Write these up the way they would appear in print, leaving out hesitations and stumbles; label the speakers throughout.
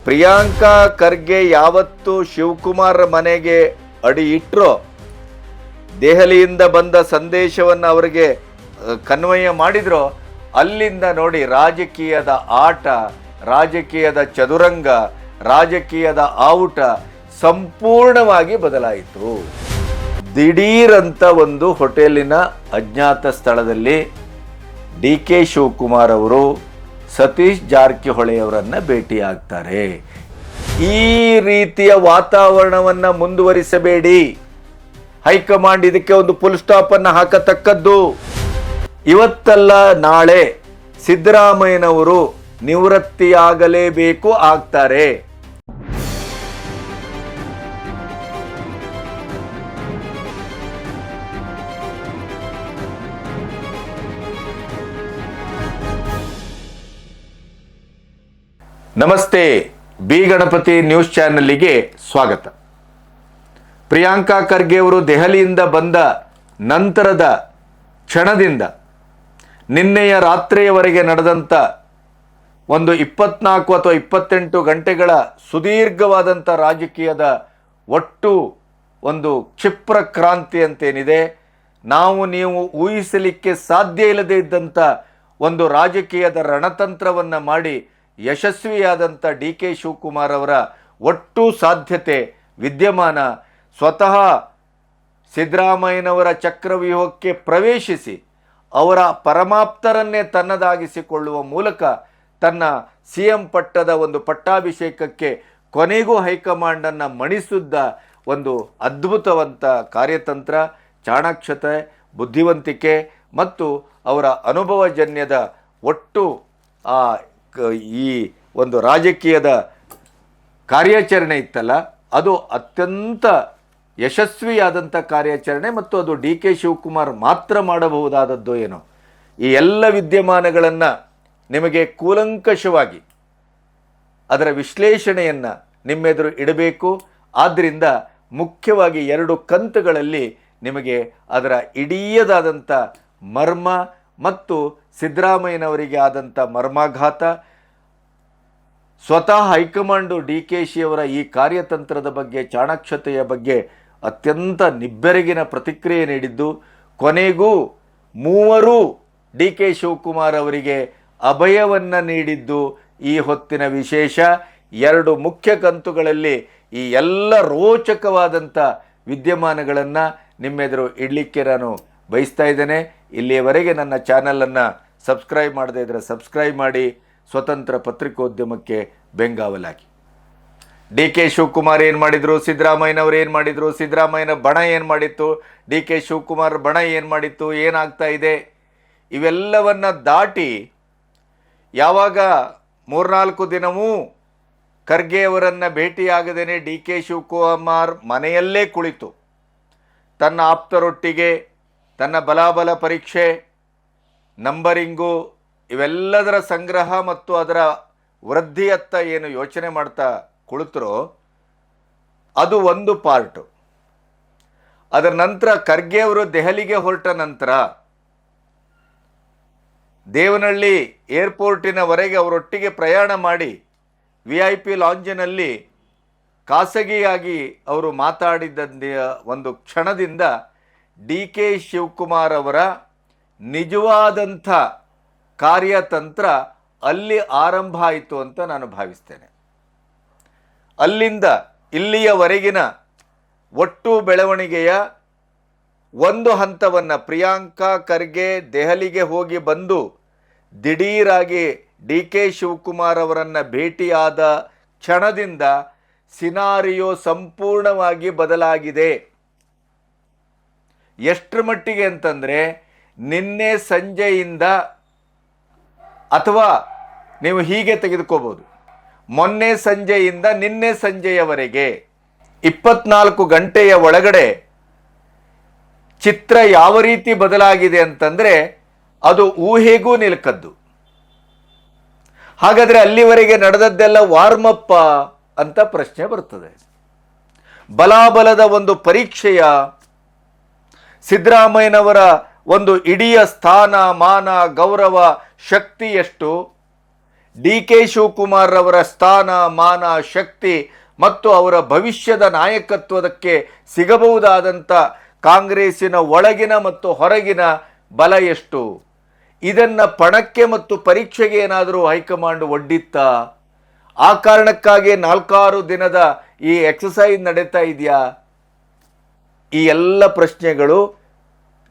Speaker 1: ಪ್ರಿಯಾಂಕಾ ಖರ್ಗೆ ಯಾವತ್ತು ಶಿವಕುಮಾರ್ ಮನೆಗೆ ಅಡಿ ಇಟ್ರೋ, ದೆಹಲಿಯಿಂದ ಬಂದ ಸಂದೇಶವನ್ನು ಅವರಿಗೆ ಕನ್ವಯ ಮಾಡಿದ್ರು, ಅಲ್ಲಿಂದ ನೋಡಿ ರಾಜಕೀಯದ ಆಟ, ರಾಜಕೀಯದ ಚದುರಂಗ, ರಾಜಕೀಯದ ಆವುಟ ಸಂಪೂರ್ಣವಾಗಿ ಬದಲಾಯಿತು. ದಿಢೀರಂತ ಒಂದು ಹೋಟೆಲಿನ ಅಜ್ಞಾತ ಸ್ಥಳದಲ್ಲಿ ಡಿ ಕೆ ಶಿವಕುಮಾರ್ ಅವರು ಸತೀಶ್ ಜಾರಕಿಹೊಳಿ ಅವರನ್ನ ಭೇಟಿಯಾಗ್ತಾರೆ. ಈ ರೀತಿಯ ವಾತಾವರಣವನ್ನ ಮುಂದುವರಿಸಬೇಡಿ. ಹೈಕಮಾಂಡ್ ಇದಕ್ಕೆ ಒಂದು ಫುಲ್ ಸ್ಟಾಪ್ ಅನ್ನು ಹಾಕತಕ್ಕದ್ದು. ಇವತ್ತಲ್ಲ ನಾಳೆ ಸಿದ್ದರಾಮಯ್ಯನವರು ನಿವೃತ್ತಿಯಾಗಲೇಬೇಕು, ಆಗ್ತಾರೆ. ನಮಸ್ತೆ, ಬಿ ಗಣಪತಿ ನ್ಯೂಸ್ ಚಾನೆಲ್ಗೆ ಸ್ವಾಗತ. ಪ್ರಿಯಾಂಕಾ ಖರ್ಗೆ ಅವರು ದೆಹಲಿಯಿಂದ ಬಂದ ನಂತರದ ಕ್ಷಣದಿಂದ ನಿನ್ನೆಯ ರಾತ್ರಿಯವರೆಗೆ ನಡೆದಂಥ ಒಂದು 24 ಅಥವಾ 28 ಗಂಟೆಗಳ ಸುದೀರ್ಘವಾದಂಥ ರಾಜಕೀಯದ ಒಟ್ಟು ಒಂದು ಕ್ಷಿಪ್ರ ಕ್ರಾಂತಿ ಅಂತೇನಿದೆ, ನಾವು ನೀವು ಊಹಿಸಲಿಕ್ಕೆ ಸಾಧ್ಯ ಇಲ್ಲದೆ ಇದ್ದಂಥ ಒಂದು ರಾಜಕೀಯದ ರಣತಂತ್ರವನ್ನು ಮಾಡಿ ಯಶಸ್ವಿಯಾದಂಥ ಡಿ ಕೆ ಶಿವಕುಮಾರ್ ಅವರ ಒಟ್ಟು ಸಾಧ್ಯತೆ ವಿದ್ಯಮಾನ ಸ್ವತಃ ಸಿದ್ದರಾಮಯ್ಯನವರ ಚಕ್ರವ್ಯೂಹಕ್ಕೆ ಪ್ರವೇಶಿಸಿ ಅವರ ಪರಮಾಪ್ತರನ್ನೇ ತನ್ನದಾಗಿಸಿಕೊಳ್ಳುವ ಮೂಲಕ ತನ್ನ ಸಿ ಎಂ ಪಟ್ಟದ ಒಂದು ಪಟ್ಟಾಭಿಷೇಕಕ್ಕೆ ಕೊನೆಗೂ ಹೈಕಮಾಂಡನ್ನು ಮಣಿಸಿದ್ದ ಒಂದು ಅದ್ಭುತವಂತ ಕಾರ್ಯತಂತ್ರ, ಚಾಣಾಕ್ಷತೆ, ಬುದ್ಧಿವಂತಿಕೆ ಮತ್ತು ಅವರ ಅನುಭವಜನ್ಯದ ಒಟ್ಟು ಈ ಒಂದು ರಾಜಕೀಯದ ಕಾರ್ಯಾಚರಣೆ ಇತ್ತಲ್ಲ, ಅದು ಅತ್ಯಂತ ಯಶಸ್ವಿಯಾದಂಥ ಕಾರ್ಯಾಚರಣೆ ಮತ್ತು ಅದು ಡಿ ಕೆ ಶಿವಕುಮಾರ್ ಮಾತ್ರ ಮಾಡಬಹುದಾದದ್ದು ಏನೋ. ಈ ಎಲ್ಲ ವಿದ್ಯಮಾನಗಳನ್ನು ನಿಮಗೆ ಕೂಲಂಕಷವಾಗಿ ಅದರ ವಿಶ್ಲೇಷಣೆಯನ್ನು ನಿಮ್ಮೆದುರು ಇಡಬೇಕು. ಆದ್ದರಿಂದ ಮುಖ್ಯವಾಗಿ 2 ಕಂತುಗಳಲ್ಲಿ ನಿಮಗೆ ಅದರ ಇಡೀದಾದಂಥ ಮರ್ಮ ಮತ್ತು ಸಿದ್ದರಾಮಯ್ಯನವರಿಗೆ ಆದಂಥ ಮರ್ಮಾಘಾತ, ಸ್ವತಃ ಹೈಕಮಾಂಡು ಡಿ ಕೆ ಶಿ ಅವರ ಈ ಕಾರ್ಯತಂತ್ರದ ಬಗ್ಗೆ, ಚಾಣಾಕ್ಷತೆಯ ಬಗ್ಗೆ ಅತ್ಯಂತ ನಿಬ್ಬೆರಗಿನ ಪ್ರತಿಕ್ರಿಯೆ ನೀಡಿದ್ದು, ಕೊನೆಗೂ ಮೂವರು ಡಿ ಕೆ ಶಿವಕುಮಾರ್ ಅವರಿಗೆ ಅಭಯವನ್ನು ನೀಡಿದ್ದು ಈ ಹೊತ್ತಿನ ವಿಶೇಷ. 2 ಮುಖ್ಯ ಕಂತುಗಳಲ್ಲಿ ಈ ಎಲ್ಲ ರೋಚಕವಾದಂಥ ವಿದ್ಯಮಾನಗಳನ್ನು ನಿಮ್ಮೆದುರು ಇಡಲಿಕ್ಕೆ ನಾನು ಬಯಸ್ತಾ ಇದ್ದೇನೆ. ಇಲ್ಲಿಯವರೆಗೆ ನನ್ನ ಚಾನಲನ್ನು ಸಬ್ಸ್ಕ್ರೈಬ್ ಮಾಡದೇ ಇದ್ದರೆ ಸಬ್ಸ್ಕ್ರೈಬ್ ಮಾಡಿ, ಸ್ವತಂತ್ರ ಪತ್ರಿಕೋದ್ಯಮಕ್ಕೆ ಬೆಂಗಾವಲಾಗಿ. ಡಿ ಕೆ ಶಿವಕುಮಾರ್ ಏನು ಮಾಡಿದರು, ಸಿದ್ದರಾಮಯ್ಯನವರು ಏನು ಮಾಡಿದರು, ಸಿದ್ದರಾಮಯ್ಯನ ಬಣ ಏನು ಮಾಡಿತ್ತು, ಡಿ ಕೆ ಶಿವಕುಮಾರ್ ಬಣ ಏನು ಮಾಡಿತ್ತು, ಏನಾಗ್ತಾ ಇದೆ, ಇವೆಲ್ಲವನ್ನು ದಾಟಿ ಯಾವಾಗ 3-4 ದಿನವೂ ಖರ್ಗೆಯವರನ್ನು ಭೇಟಿಯಾಗದೇನೆ ಡಿ ಕೆ ಶಿವಕುಮಾರ್ ಮನೆಯಲ್ಲೇ ಕುಳಿತು ತನ್ನ ಆಪ್ತರೊಟ್ಟಿಗೆ ತನ್ನ ಬಲಾಬಲ ಪರೀಕ್ಷೆ, ನಂಬರಿಂಗು, ಇವೆಲ್ಲದರ ಸಂಗ್ರಹ ಮತ್ತು ಅದರ ವೃದ್ಧಿಯತ್ತ ಏನು ಯೋಚನೆ ಮಾಡ್ತಾ ಕುಳಿತರೋ ಅದು ಒಂದು ಪಾರ್ಟು. ಅದರ ನಂತರ ಖರ್ಗೆ ಅವರು ದೆಹಲಿಗೆ ಹೊರಟ ನಂತರ ದೇವನಹಳ್ಳಿ ಏರ್ಪೋರ್ಟಿನವರೆಗೆ ಅವರೊಟ್ಟಿಗೆ ಪ್ರಯಾಣ ಮಾಡಿ VIP ಲಾಂಜಿನಲ್ಲಿ ಖಾಸಗಿಯಾಗಿ ಅವರು ಮಾತಾಡಿದ್ದ ಒಂದು ಕ್ಷಣದಿಂದ ಡಿ ಕೆ ಶಿವಕುಮಾರ್ ಅವರ ನಿಜವಾದಂಥ ಕಾರ್ಯತಂತ್ರ ಅಲ್ಲಿ ಆರಂಭ ಆಯಿತು ಅಂತ ನಾನು ಭಾವಿಸ್ತೇನೆ. ಅಲ್ಲಿಂದ ಇಲ್ಲಿಯವರೆಗಿನ ಒಟ್ಟು ಬೆಳವಣಿಗೆಯ ಒಂದು ಹಂತವನ್ನು ಪ್ರಿಯಾಂಕಾ ಖರ್ಗೆ ದೆಹಲಿಗೆ ಹೋಗಿ ಬಂದು ದಿಢೀರಾಗಿ ಡಿ ಕೆ ಶಿವಕುಮಾರ್ ಅವರನ್ನು ಭೇಟಿಯಾದ ಕ್ಷಣದಿಂದ ಸಿನಾರಿಯೋ ಸಂಪೂರ್ಣವಾಗಿ ಬದಲಾಗಿದೆ. ಎಷ್ಟರ ಮಟ್ಟಿಗೆ ಅಂತಂದರೆ, ನಿನ್ನೆ ಸಂಜೆಯಿಂದ ಅಥವಾ ನೀವು ಹೀಗೆ ತೆಗೆದುಕೋಬಹುದು, ಮೊನ್ನೆ ಸಂಜೆಯಿಂದ ನಿನ್ನೆ ಸಂಜೆಯವರೆಗೆ 24 ಗಂಟೆಯ ಒಳಗಡೆ ಚಿತ್ರ ಯಾವ ರೀತಿ ಬದಲಾಗಿದೆ ಅಂತಂದರೆ ಅದು ಊಹೆಗೂ ನಿಲುಕದ್ದು. ಹಾಗಾದರೆ ಅಲ್ಲಿವರೆಗೆ ನಡೆದದ್ದೆಲ್ಲ ವಾರ್ಮಪ್ಪ ಅಂತ ಪ್ರಶ್ನೆ ಬರ್ತದೆ. ಬಲಾಬಲದ ಒಂದು ಪರೀಕ್ಷೆಯ, ಸಿದ್ದರಾಮಯ್ಯನವರ ಒಂದು ಇಡೀ ಸ್ಥಾನ, ಮಾನ, ಗೌರವ, ಶಕ್ತಿ ಎಷ್ಟು, ಡಿ ಕೆ ಶಿವಕುಮಾರ್ ಅವರ ಸ್ಥಾನ ಮಾನ ಶಕ್ತಿ ಮತ್ತು ಅವರ ಭವಿಷ್ಯದ ನಾಯಕತ್ವದಕ್ಕೆ ಸಿಗಬಹುದಾದಂಥ ಕಾಂಗ್ರೆಸ್ಸಿನ ಒಳಗಿನ ಮತ್ತು ಹೊರಗಿನ ಬಲ ಎಷ್ಟು, ಇದನ್ನು ಪಣಕ್ಕೆ ಮತ್ತು ಪರೀಕ್ಷೆಗೆ ಏನಾದರೂ ಹೈಕಮಾಂಡ್ ಒಡ್ಡಿತ್ತಾ? ಆ ಕಾರಣಕ್ಕಾಗಿ 4-6 ದಿನದ ಈ ಎಕ್ಸಸೈಸ್ ನಡೀತಾ ಇದೆಯಾ? ಈ ಎಲ್ಲ ಪ್ರಶ್ನೆಗಳು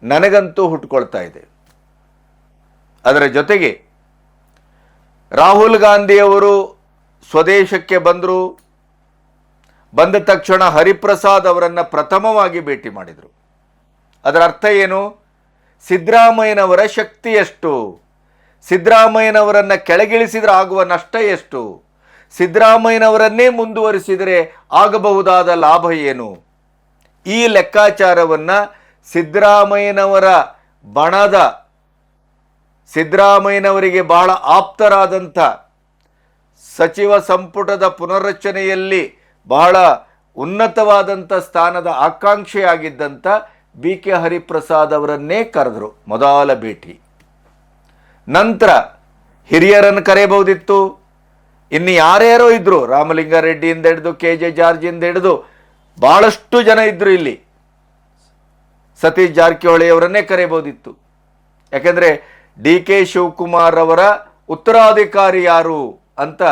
Speaker 1: ನನಗಂತೂ ಹುಟ್ಟುಕೊಳ್ತಾ ಇದೆ. ಅದರ ಜೊತೆಗೆ ರಾಹುಲ್ ಗಾಂಧಿಯವರು ಸ್ವದೇಶಕ್ಕೆ ಬಂದರು. ಬಂದ ತಕ್ಷಣ ಹರಿಪ್ರಸಾದ್ ಅವರನ್ನು ಪ್ರಥಮವಾಗಿ ಭೇಟಿ ಮಾಡಿದರು. ಅದರ ಅರ್ಥ ಏನು? ಸಿದ್ದರಾಮಯ್ಯನವರ ಶಕ್ತಿ ಎಷ್ಟು, ಸಿದ್ದರಾಮಯ್ಯನವರನ್ನು ಕೆಳಗಿಳಿಸಿದರೆ ಆಗುವ ನಷ್ಟ ಎಷ್ಟು, ಸಿದ್ದರಾಮಯ್ಯನವರನ್ನೇ ಮುಂದುವರಿಸಿದರೆ ಆಗಬಹುದಾದ ಲಾಭ ಏನು, ಈ ಲೆಕ್ಕಾಚಾರವನ್ನು ಸಿದ್ದರಾಮಯ್ಯನವರ ಬಣದ, ಸಿದ್ದರಾಮಯ್ಯನವರಿಗೆ ಬಹಳ ಆಪ್ತರಾದಂಥ, ಸಚಿವ ಸಂಪುಟದ ಪುನರ್ರಚನೆಯಲ್ಲಿ ಬಹಳ ಉನ್ನತವಾದಂಥ ಸ್ಥಾನದ ಆಕಾಂಕ್ಷೆಯಾಗಿದ್ದಂಥ ಬಿ ಕೆ ಹರಿಪ್ರಸಾದ್ ಅವರನ್ನೇ ಕರೆದರು ಮೊದಲ ಭೇಟಿ. ನಂತರ ಹಿರಿಯರನ್ನು ಕರೆಯಬಹುದಿತ್ತು, ಇನ್ನು ಯಾರ್ಯಾರೋ ಇದ್ದರು, ರಾಮಲಿಂಗಾರೆಡ್ಡಿಯಿಂದ ಹಿಡಿದು KJ ಜಾರ್ಜಿಂದ ಹಿಡಿದು ಬಹಳಷ್ಟು ಜನ ಇದ್ದರು. ಇಲ್ಲಿ ಸತೀಶ್ ಜಾರಕಿಹೊಳಿ ಅವರನ್ನೇ ಕರೆಯಬಹುದಿತ್ತು. ಯಾಕೆಂದರೆ ಡಿ ಕೆ ಶಿವಕುಮಾರ್ ಅವರ ಉತ್ತರಾಧಿಕಾರಿ ಯಾರು ಅಂತ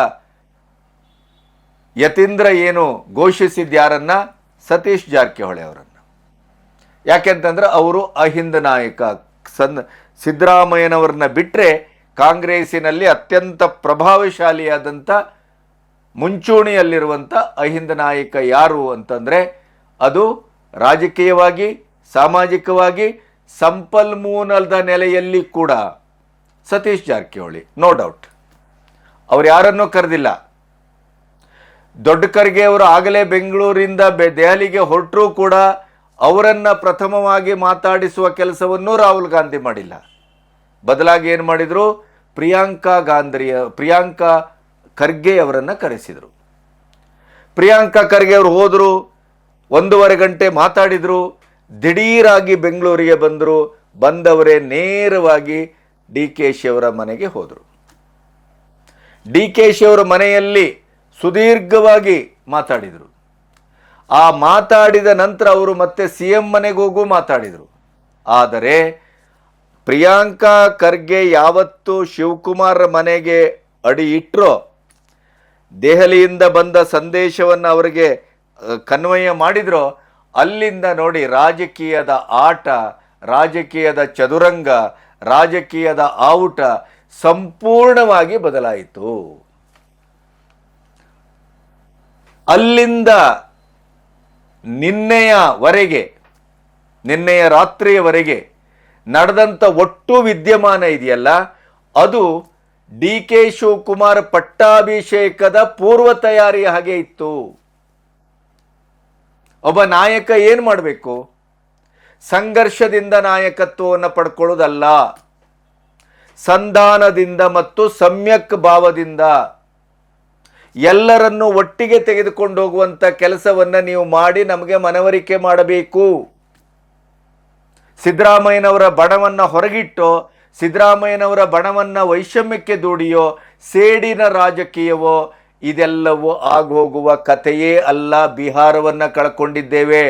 Speaker 1: ಯತೀಂದ್ರ ಏನು ಘೋಷಿಸಿದ್ಯಾರನ್ನ? ಸತೀಶ್ ಜಾರಕಿಹೊಳಿ ಅವರನ್ನು. ಯಾಕೆಂತಂದ್ರೆ ಅವರು ಅಹಿಂದ ನಾಯಕ. ಸಿದ್ದರಾಮಯ್ಯನವ್ರನ್ನ ಬಿಟ್ಟರೆ ಕಾಂಗ್ರೆಸ್ಸಿನಲ್ಲಿ ಅತ್ಯಂತ ಪ್ರಭಾವಶಾಲಿಯಾದಂಥ ಮುಂಚೂಣಿಯಲ್ಲಿರುವಂಥ ಅಹಿಂದ ನಾಯಕ ಯಾರು ಅಂತಂದರೆ ಅದು ರಾಜಕೀಯವಾಗಿ, ಸಾಮಾಜಿಕವಾಗಿ, ಸಂಪನ್ಮೂಲದ ನೆಲೆಯಲ್ಲಿ ಕೂಡ ಸತೀಶ್ ಜಾರಕಿಹೊಳಿ. No doubt. ಅವ್ರು ಯಾರನ್ನೂ ಕರೆದಿಲ್ಲ. ದೊಡ್ಡ ಖರ್ಗೆ ಅವರು ಆಗಲೇ ಬೆಂಗಳೂರಿಂದ ದೆಹಲಿಗೆ ಹೊರಟರೂ ಕೂಡ ಅವರನ್ನು ಪ್ರಥಮವಾಗಿ ಮಾತಾಡಿಸುವ ಕೆಲಸವನ್ನು ರಾಹುಲ್ ಗಾಂಧಿ ಮಾಡಿಲ್ಲ. ಬದಲಾಗಿ ಏನು ಮಾಡಿದರು? ಪ್ರಿಯಾಂಕಾ ಖರ್ಗೆ ಅವರನ್ನು ಕರೆಸಿದರು. ಪ್ರಿಯಾಂಕಾ ಖರ್ಗೆ ಅವರು ಹೋದರು, 1.5 ಗಂಟೆ ಮಾತಾಡಿದರು, ದಿಢೀರಾಗಿ ಬೆಂಗಳೂರಿಗೆ ಬಂದರು. ಬಂದವರೇ ನೇರವಾಗಿ ಡಿ ಕೆ ಶಿ ಅವರ ಮನೆಗೆ ಹೋದರು. ಡಿ ಕೆ ಶಿ ಅವರ ಮನೆಯಲ್ಲಿ ಸುದೀರ್ಘವಾಗಿ ಮಾತಾಡಿದರು. ಆ ಮಾತಾಡಿದ ನಂತರ ಅವರು ಮತ್ತೆ CM ಮನೆಗೆ ಹೋಗೂ ಮಾತಾಡಿದರು. ಆದರೆ ಪ್ರಿಯಾಂಕಾ ಖರ್ಗೆ ಯಾವತ್ತು ಶಿವಕುಮಾರ್ ಮನೆಗೆ ಅಡಿ ಇಟ್ಟರೋ, ದೆಹಲಿಯಿಂದ ಬಂದ ಸಂದೇಶವನ್ನು ಅವರಿಗೆ ಕನ್ವಯ ಮಾಡಿದ್ರೋ, ಅಲ್ಲಿಂದ ನೋಡಿ ರಾಜಕೀಯದ ಆಟ, ರಾಜಕೀಯದ ಚದುರಂಗ, ರಾಜಕೀಯದ ಆವುಟ ಸಂಪೂರ್ಣವಾಗಿ ಬದಲಾಯಿತು. ಅಲ್ಲಿಂದ ನಿನ್ನೆಯ ರಾತ್ರಿಯವರೆಗೆ ನಡೆದಂಥ ಒಟ್ಟು ವಿದ್ಯಮಾನ ಇದೆಯಲ್ಲ, ಅದು ಡಿ ಕೆ ಶಿವಕುಮಾರ್ ಪಟ್ಟಾಭಿಷೇಕದ ಪೂರ್ವ ತಯಾರಿ ಹಾಗೆ ಇತ್ತು. ಒಬ್ಬ ನಾಯಕ ಏನು ಮಾಡಬೇಕು? ಸಂಘರ್ಷದಿಂದ ನಾಯಕತ್ವವನ್ನು ಪಡ್ಕೊಳ್ಳೋದಲ್ಲ, ಸಂಧಾನದಿಂದ ಮತ್ತು ಸಮ್ಯಕ್ ಭಾವದಿಂದ ಎಲ್ಲರನ್ನೂ ಒಟ್ಟಿಗೆ ತೆಗೆದುಕೊಂಡು ಹೋಗುವಂಥ ಕೆಲಸವನ್ನು ನೀವು ಮಾಡಿ ನಮಗೆ ಮನವರಿಕೆ ಮಾಡಬೇಕು. ಸಿದ್ದರಾಮಯ್ಯನವರ ಬಣವನ್ನು ಹೊರಗಿಟ್ಟೋ, ಸಿದ್ದರಾಮಯ್ಯನವರ ಬಣವನ್ನು ವೈಷಮ್ಯಕ್ಕೆ ದೂಡಿಯೋ, ಸೇಡಿನ ರಾಜಕೀಯವೋ, ಇದೆಲ್ಲವೂ ಆಗೋಗುವ ಕಥೆಯೇ ಅಲ್ಲ. ಬಿಹಾರವನ್ನು ಕಳ್ಕೊಂಡಿದ್ದೇವೆ.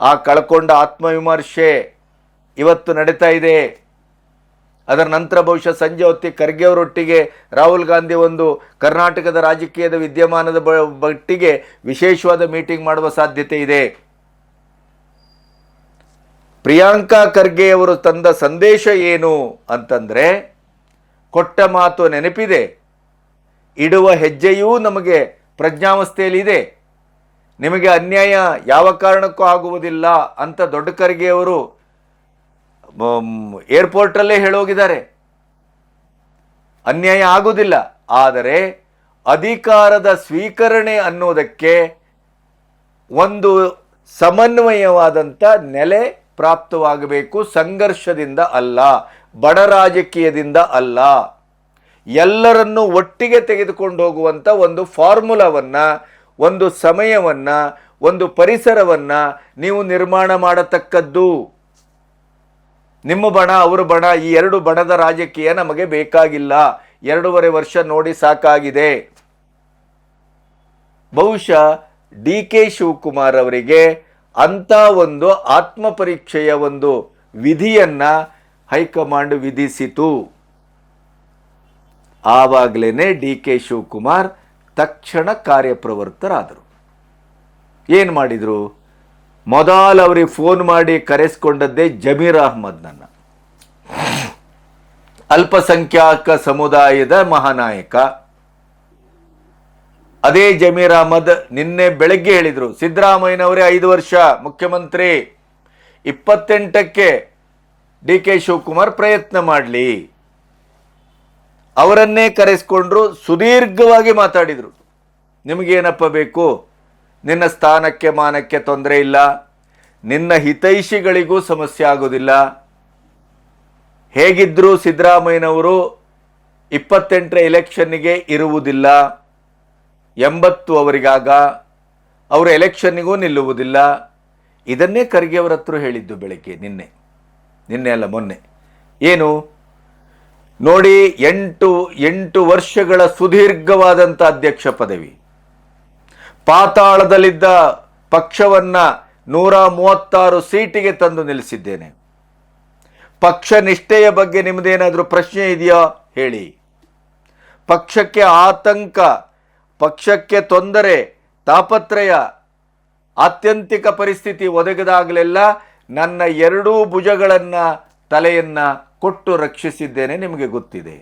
Speaker 1: ಆ ಕಳ್ಕೊಂಡ ಆತ್ಮವಿಮರ್ಶೆ ಇವತ್ತು ನಡೀತಾ ಇದೆ. ಅದರ ನಂತರ ಬಹುಶಃ ಸಂಜೆ ಹೊತ್ತಿಗೆ ಖರ್ಗೆ ಅವರೊಟ್ಟಿಗೆ ರಾಹುಲ್ ಗಾಂಧಿ ಒಂದು ಕರ್ನಾಟಕದ ರಾಜಕೀಯದ ವಿದ್ಯಮಾನದ ಮಟ್ಟಿಗೆ ವಿಶೇಷವಾದ ಮೀಟಿಂಗ್ ಮಾಡುವ ಸಾಧ್ಯತೆ ಇದೆ. ಪ್ರಿಯಾಂಕಾ ಖರ್ಗೆ ಅವರು ತಂದ ಸಂದೇಶ ಏನು ಅಂತಂದರೆ, ಕೊಟ್ಟ ಮಾತು ನೆನಪಿದೆ, ಇಡುವ ಹೆಜ್ಜೆಯೂ ನಮಗೆ ಪ್ರಜ್ಞಾವಸ್ಥೆಯಲ್ಲಿದೆ, ನಿಮಗೆ ಅನ್ಯಾಯ ಯಾವ ಕಾರಣಕ್ಕೂ ಆಗುವುದಿಲ್ಲ ಅಂತ ದೊಡ್ಡ ಖರ್ಗೆ ಅವರು ಏರ್ಪೋರ್ಟಲ್ಲೇ ಹೇಳೋಗಿದ್ದಾರೆ. ಅನ್ಯಾಯ ಆಗುವುದಿಲ್ಲ, ಆದರೆ ಅಧಿಕಾರದ ಸ್ವೀಕರಣೆ ಅನ್ನೋದಕ್ಕೆ ಒಂದು ಸಮನ್ವಯವಾದಂಥ ನೆಲೆ ಪ್ರಾಪ್ತವಾಗಬೇಕು. ಸಂಘರ್ಷದಿಂದ ಅಲ್ಲ, ಬಡ ರಾಜಕೀಯದಿಂದ ಅಲ್ಲ, ಎಲ್ಲರನ್ನೂ ಒಟ್ಟಿಗೆ ತೆಗೆದುಕೊಂಡು ಹೋಗುವಂಥ ಒಂದು ಫಾರ್ಮುಲಾವನ್ನು, ಒಂದು ಸಮಯವನ್ನು, ಒಂದು ಪರಿಸರವನ್ನು ನೀವು ನಿರ್ಮಾಣ ಮಾಡತಕ್ಕದ್ದು. ನಿಮ್ಮ ಬಣ, ಅವರ ಬಣ, ಈ ಎರಡು ಬಣದ ರಾಜಕೀಯ ನಮಗೆ ಬೇಕಾಗಿಲ್ಲ. 2.5 ವರ್ಷ ನೋಡಿ ಸಾಕಾಗಿದೆ. ಬಹುಶಃ ಡಿ ಕೆ ಶಿವಕುಮಾರ್ ಅವರಿಗೆ ಅಂತ ಒಂದು ಆತ್ಮ ಪರೀಕ್ಷೆಯ ಒಂದು ವಿಧಿಯನ್ನ ಹೈಕಮಾಂಡ್ ವಿಧಿಸಿತು. ಆವಾಗಲೇ ಡಿ ಕೆ ಶಿವಕುಮಾರ್ ತಕ್ಷಣ ಕಾರ್ಯಪ್ರವೃತ್ತರಾದರು. ಏನು ಮಾಡಿದರು? ಮೊದಲು ಅವರಿಗೆ ಫೋನ್ ಮಾಡಿ ಕರೆಸ್ಕೊಂಡದ್ದೇ ಜಮೀರ್ ಅಹ್ಮದ್ನನ್ನ, ಅಲ್ಪಸಂಖ್ಯಾತ ಸಮುದಾಯದ ಮಹಾನಾಯಕ. ಅದೇ ಜಮೀರ್ ಅಹ್ಮದ್ ನಿನ್ನೆ ಬೆಳಗ್ಗೆ ಹೇಳಿದರು, ಸಿದ್ದರಾಮಯ್ಯನವರೇ 5 ವರ್ಷ ಮುಖ್ಯಮಂತ್ರಿ, 28ಕ್ಕೆ ಡಿ ಕೆ ಶಿವಕುಮಾರ್ ಪ್ರಯತ್ನ ಮಾಡಲಿ. ಅವರನ್ನೇ ಕರೆಸ್ಕೊಂಡ್ರು, ಸುದೀರ್ಘವಾಗಿ ಮಾತಾಡಿದರು. ನಿಮಗೇನಪ್ಪ ಬೇಕು? ನಿನ್ನ ಸ್ಥಾನಕ್ಕೆ ಮಾನಕ್ಕೆ ತೊಂದರೆ ಇಲ್ಲ, ನಿನ್ನ ಹಿತೈಷಿಗಳಿಗೂ ಸಮಸ್ಯೆ ಆಗೋದಿಲ್ಲ. ಹೇಗಿದ್ದರೂ ಸಿದ್ದರಾಮಯ್ಯನವರು 28ರ ಎಲೆಕ್ಷನ್ನಿಗೆ ಇರುವುದಿಲ್ಲ, 80 ಅವರಿಗಾಗ, ಅವರು ಎಲೆಕ್ಷನ್ನಿಗೂ ನಿಲ್ಲುವುದಿಲ್ಲ. ಇದನ್ನೇ ಖರ್ಗೆ ಅವರ ಹತ್ರ ಹೇಳಿದ್ದು ಬೆಳಗ್ಗೆ, ನಿನ್ನೆ ಅಲ್ಲ ಮೊನ್ನೆ. ಏನು ನೋಡಿ, 8 ವರ್ಷಗಳ ಸುದೀರ್ಘವಾದಂಥ ಅಧ್ಯಕ್ಷ ಪದವಿ, ಪಾತಾಳದಲ್ಲಿದ್ದ ಪಕ್ಷವನ್ನ 136 ಸೀಟಿಗೆ ತಂದು ನಿಲ್ಲಿಸಿದ್ದೇನೆ. ಪಕ್ಷ ನಿಷ್ಠೆಯ ಬಗ್ಗೆ ನಿಮ್ಮದೇನಾದರೂ ಪ್ರಶ್ನೆ ಇದೆಯಾ ಹೇಳಿ. ಪಕ್ಷಕ್ಕೆ ಆತಂಕ, ಪಕ್ಷಕ್ಕೆ ತೊಂದರೆ, ತಾಪತ್ರಯ, ಆತ್ಯಂತಿಕ ಪರಿಸ್ಥಿತಿ ಒದಗಿದಾಗಲೆಲ್ಲ ನನ್ನ 2 ಭುಜಗಳನ್ನ, ತಲೆಯನ್ನ ಕೊಟ್ಟು ರಕ್ಷಿಸಿದ್ದೇನೆ, ನಿಮಗೆ ಗೊತ್ತಿದೆ.